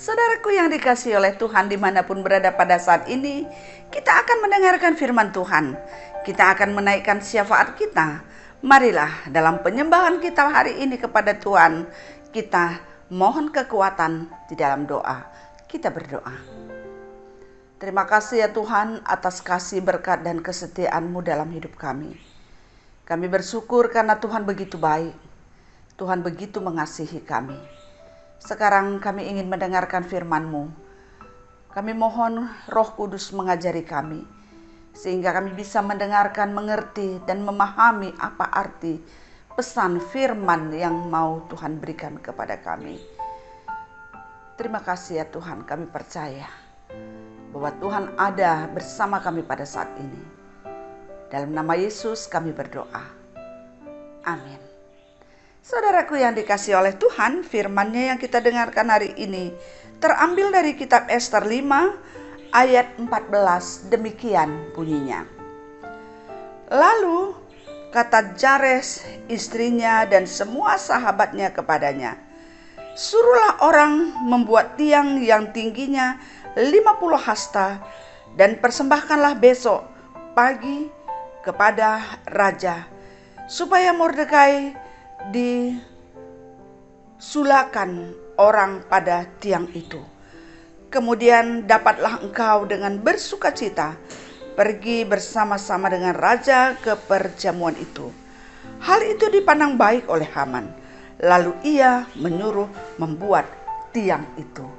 Saudaraku yang dikasihi oleh Tuhan dimanapun berada pada saat ini, kita akan mendengarkan firman Tuhan. Kita akan menaikkan syafaat kita. Marilah dalam penyembahan kita hari ini kepada Tuhan, kita mohon kekuatan di dalam doa. Kita berdoa. Terima kasih ya Tuhan atas kasih, berkat, dan kesetiaan-Mu dalam hidup kami. Kami bersyukur karena Tuhan begitu baik. Tuhan begitu mengasihi kami. Sekarang kami ingin mendengarkan firman-Mu. Kami mohon Roh Kudus mengajari kami, sehingga kami bisa mendengarkan, mengerti, dan memahami apa arti pesan firman yang mau Tuhan berikan kepada kami. Terima kasih ya Tuhan, kami percaya bahwa Tuhan ada bersama kami pada saat ini. Dalam nama Yesus kami berdoa. Amin. Saudaraku yang dikasihi oleh Tuhan, firman-Nya yang kita dengarkan hari ini terambil dari kitab Ester 5 ayat 14, demikian bunyinya. Lalu kata Jares istrinya dan semua sahabatnya kepadanya, suruhlah orang membuat tiang yang tingginya 50 hasta dan persembahkanlah besok pagi kepada raja, supaya Mordekai disulakan orang pada tiang itu. Kemudian dapatlah engkau dengan bersukacita pergi bersama-sama dengan raja ke perjamuan itu. Hal itu dipandang baik oleh Haman. Lalu ia menyuruh membuat tiang itu.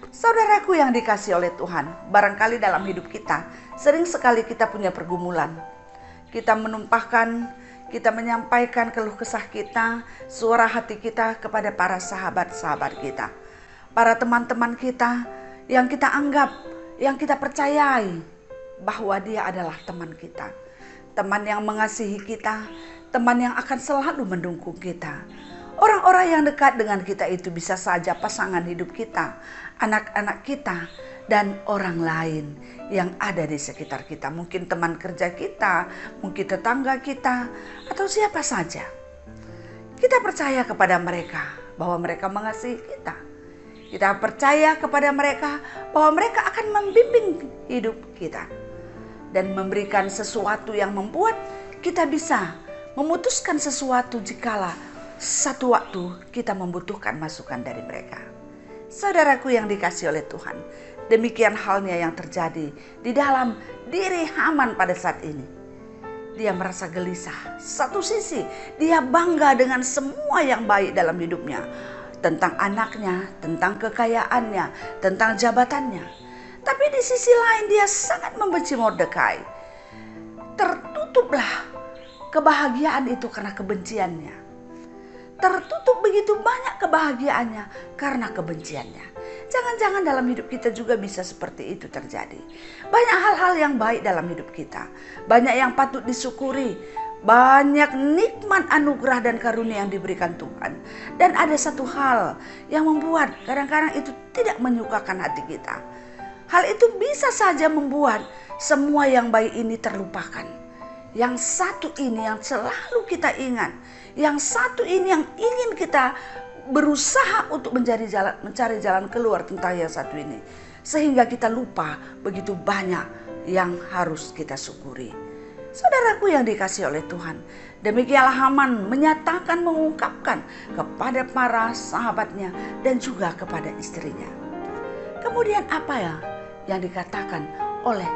Saudaraku yang dikasihi oleh Tuhan, barangkali dalam hidup kita sering sekali kita punya pergumulan. Kita menyampaikan keluh kesah kita, suara hati kita kepada para sahabat-sahabat kita, para teman-teman kita yang kita anggap, yang kita percayai bahwa dia adalah teman kita, teman yang mengasihi kita, teman yang akan selalu mendukung kita. Orang-orang yang dekat dengan kita itu bisa saja pasangan hidup kita, anak-anak kita, dan orang lain yang ada di sekitar kita. Mungkin teman kerja kita, mungkin tetangga kita, atau siapa saja. Kita percaya kepada mereka bahwa mereka mengasihi kita. Kita percaya kepada mereka bahwa mereka akan membimbing hidup kita dan memberikan sesuatu yang membuat kita bisa memutuskan sesuatu jikalau satu waktu kita membutuhkan masukan dari mereka. Saudaraku yang dikasihi oleh Tuhan, demikian halnya yang terjadi di dalam diri Haman pada saat ini. Dia merasa gelisah. Satu sisi dia bangga dengan semua yang baik dalam hidupnya, tentang anaknya, tentang kekayaannya, tentang jabatannya. Tapi di sisi lain dia sangat membenci Mordekai. Tertutuplah kebahagiaan itu karena kebenciannya. Tertutup begitu banyak kebahagiaannya karena kebenciannya. Jangan-jangan dalam hidup kita juga bisa seperti itu terjadi. Banyak hal-hal yang baik dalam hidup kita. Banyak yang patut disyukuri. Banyak nikmat anugerah dan karunia yang diberikan Tuhan. Dan ada satu hal yang membuat kadang-kadang itu tidak menyukakan hati kita. Hal itu bisa saja membuat semua yang baik ini terlupakan. Yang satu ini yang selalu kita ingat. Yang satu ini yang ingin kita berusaha untuk mencari jalan keluar tentang yang satu ini. Sehingga kita lupa begitu banyak yang harus kita syukuri. Saudaraku yang dikasihi oleh Tuhan, demikianlah Haman menyatakan, mengungkapkan kepada para sahabatnya dan juga kepada istrinya. Kemudian apa ya yang dikatakan oleh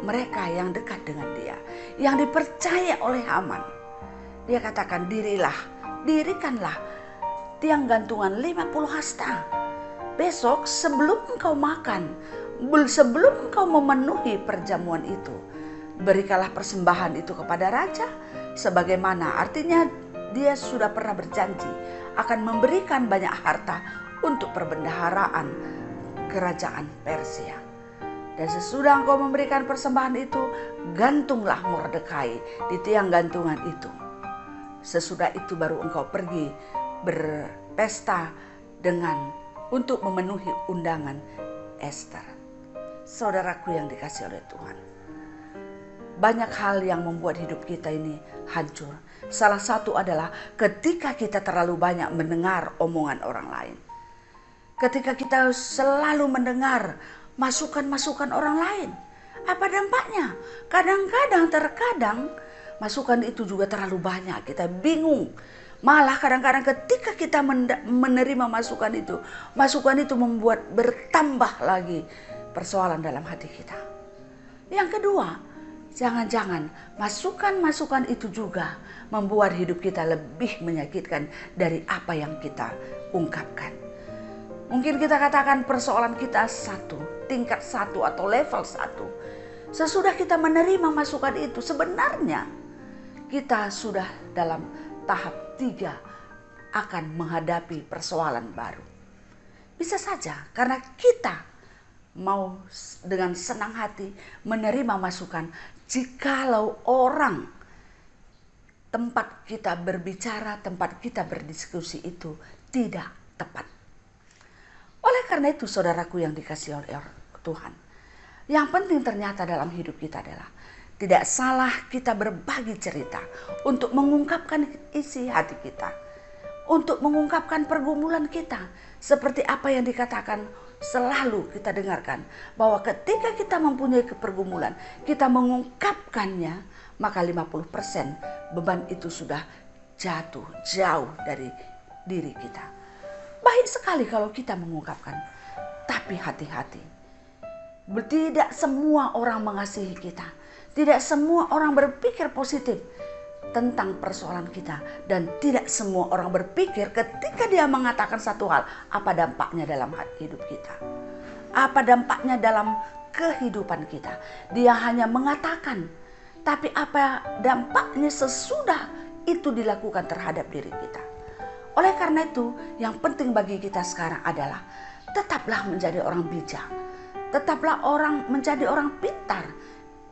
mereka yang dekat dengan dia, yang dipercaya oleh Haman? Dia katakan, dirikanlah tiang gantungan 50 hasta. Besok sebelum engkau makan, sebelum engkau memenuhi perjamuan itu, berikanlah persembahan itu kepada raja. Sebagaimana artinya dia sudah pernah berjanji akan memberikan banyak harta untuk perbendaharaan kerajaan Persia. Dan sesudah engkau memberikan persembahan itu, gantunglah Mordekai di tiang gantungan itu. Sesudah itu baru engkau pergi berpesta untuk memenuhi undangan Ester. Saudaraku yang dikasihi oleh Tuhan, banyak hal yang membuat hidup kita ini hancur. Salah satu adalah ketika kita terlalu banyak mendengar omongan orang lain. Ketika kita selalu mendengar masukan-masukan orang lain, apa dampaknya? Terkadang masukan itu juga terlalu banyak, kita bingung. Malah kadang-kadang ketika kita menerima masukan itu membuat bertambah lagi persoalan dalam hati kita. Yang kedua, jangan-jangan masukan-masukan itu juga membuat hidup kita lebih menyakitkan dari apa yang kita ungkapkan. Mungkin kita katakan persoalan kita tingkat 1 atau level 1. Sesudah kita menerima masukan itu, sebenarnya kita sudah dalam tahap 3 akan menghadapi persoalan baru. Bisa saja karena kita mau dengan senang hati menerima masukan jikalau orang tempat kita berbicara, tempat kita berdiskusi itu tidak tepat. Oleh karena itu saudaraku yang dikasihi oleh Tuhan, yang penting ternyata dalam hidup kita adalah tidak salah kita berbagi cerita untuk mengungkapkan isi hati kita, untuk mengungkapkan pergumulan kita. Seperti apa yang dikatakan selalu kita dengarkan, bahwa ketika kita mempunyai pergumulan, kita mengungkapkannya, maka 50% beban itu sudah jatuh jauh dari diri kita. Baik sekali kalau kita mengungkapkan, tapi hati-hati. Tidak semua orang mengasihi kita. Tidak semua orang berpikir positif tentang persoalan kita. Dan tidak semua orang berpikir ketika dia mengatakan satu hal, apa dampaknya dalam hidup kita. Apa dampaknya dalam kehidupan kita. Dia hanya mengatakan, tapi apa dampaknya sesudah itu dilakukan terhadap diri kita. Oleh karena itu, yang penting bagi kita sekarang adalah tetaplah menjadi orang bijak. Tetaplah menjadi orang pintar,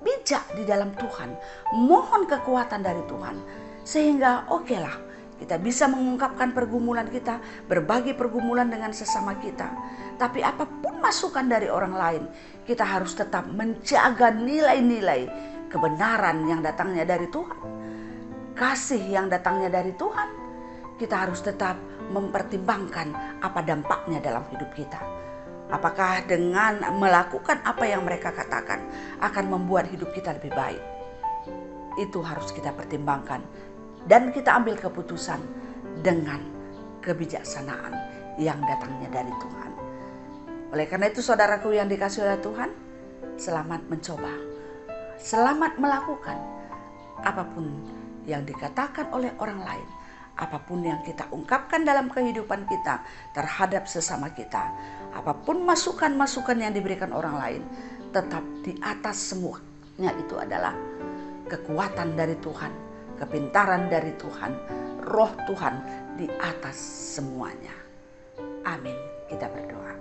bijak di dalam Tuhan. Mohon kekuatan dari Tuhan. Sehingga okelah, kita bisa mengungkapkan pergumulan kita, berbagi pergumulan dengan sesama kita. Tapi apapun masukan dari orang lain, kita harus tetap menjaga nilai-nilai kebenaran yang datangnya dari Tuhan. Kasih yang datangnya dari Tuhan. Kita harus tetap mempertimbangkan apa dampaknya dalam hidup kita. Apakah dengan melakukan apa yang mereka katakan akan membuat hidup kita lebih baik. Itu harus kita pertimbangkan. Dan kita ambil keputusan dengan kebijaksanaan yang datangnya dari Tuhan. Oleh karena itu saudaraku yang dikasihi oleh Tuhan, selamat mencoba. Selamat melakukan apapun yang dikatakan oleh orang lain. Apapun yang kita ungkapkan dalam kehidupan kita terhadap sesama kita, apapun masukan-masukan yang diberikan orang lain, tetap di atas semuanya itu adalah kekuatan dari Tuhan, kepintaran dari Tuhan, roh Tuhan di atas semuanya. Amin. Kita berdoa.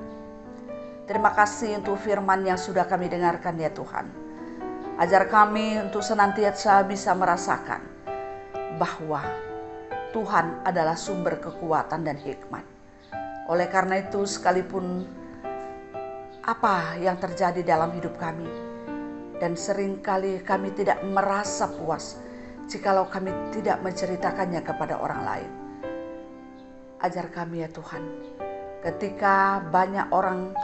Terima kasih untuk firman yang sudah kami dengarkan ya Tuhan. Ajar kami untuk senantiasa bisa merasakan bahwa Tuhan adalah sumber kekuatan dan hikmat. Oleh karena itu sekalipun apa yang terjadi dalam hidup kami, dan seringkali kami tidak merasa puas jikalau kami tidak menceritakannya kepada orang lain. Ajar kami ya Tuhan, ketika banyak orang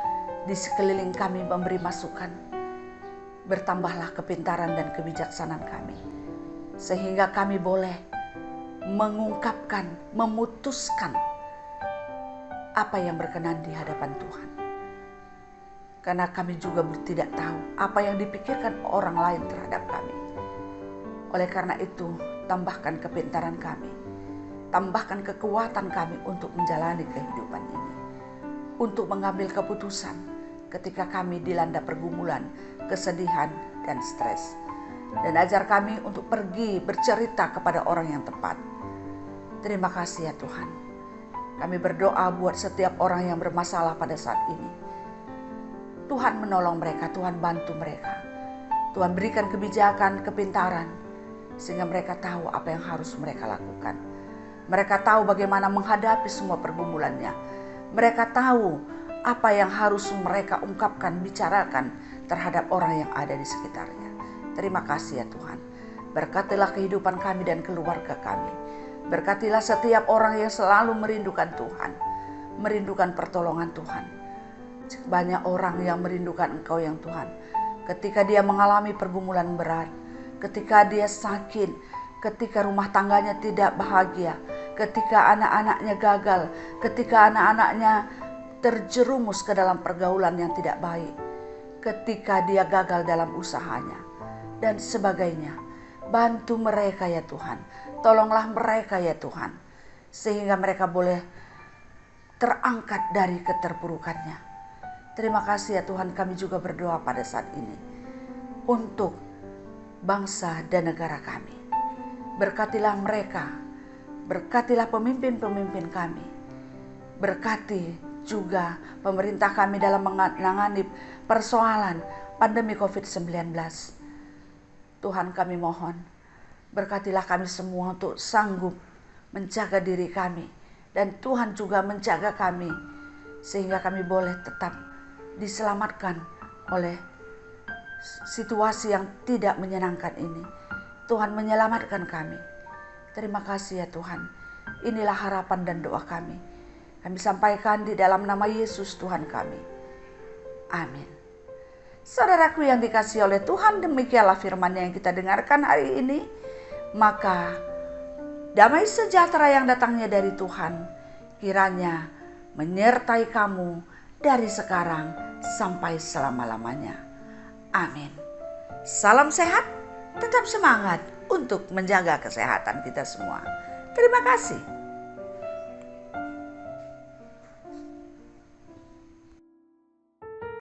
di sekeliling kami memberi masukan, bertambahlah kepintaran dan kebijaksanaan kami, sehingga kami boleh mengungkapkan, memutuskan apa yang berkenan di hadapan Tuhan. Karena kami juga tidak tahu apa yang dipikirkan orang lain terhadap kami. Oleh karena itu, tambahkan kepintaran kami, tambahkan kekuatan kami untuk menjalani kehidupan ini, untuk mengambil keputusan ketika kami dilanda pergumulan, kesedihan, dan stres. Dan ajar kami untuk pergi bercerita kepada orang yang tepat. Terima kasih ya Tuhan. Kami berdoa buat setiap orang yang bermasalah pada saat ini. Tuhan menolong mereka, Tuhan bantu mereka. Tuhan berikan kebijakan, kepintaran, sehingga mereka tahu apa yang harus mereka lakukan. Mereka tahu bagaimana menghadapi semua pergumulannya. Mereka tahu apa yang harus mereka ungkapkan, bicarakan terhadap orang yang ada di sekitarnya. Terima kasih ya Tuhan. Berkatilah kehidupan kami dan keluarga kami. Berkatilah setiap orang yang selalu merindukan Tuhan. merindukan pertolongan Tuhan. Banyak orang yang merindukan Engkau yang Tuhan. Ketika dia mengalami pergumulan berat, ketika dia sakit, ketika rumah tangganya tidak bahagia, ketika anak-anaknya gagal, ketika anak-anaknya terjerumus ke dalam pergaulan yang tidak baik, ketika dia gagal dalam usahanya, dan sebagainya. Bantu mereka ya Tuhan, tolonglah mereka ya Tuhan, sehingga mereka boleh terangkat dari keterpurukannya. Terima kasih ya Tuhan, kami juga berdoa pada saat ini untuk bangsa dan negara kami. Berkatilah mereka, berkatilah pemimpin-pemimpin kami, berkati juga pemerintah kami dalam menangani persoalan pandemi COVID-19. Tuhan kami mohon, berkatilah kami semua untuk sanggup menjaga diri kami, dan Tuhan juga menjaga kami, sehingga kami boleh tetap diselamatkan oleh situasi yang tidak menyenangkan ini. Tuhan menyelamatkan kami. Terima kasih ya Tuhan. Inilah harapan dan doa kami. Kami sampaikan di dalam nama Yesus Tuhan kami. Amin. Saudaraku yang dikasihi oleh Tuhan, demikianlah firman yang kita dengarkan hari ini. Maka damai sejahtera yang datangnya dari Tuhan kiranya menyertai kamu dari sekarang sampai selama-lamanya. Amin. Salam sehat, tetap semangat untuk menjaga kesehatan kita semua. Terima kasih.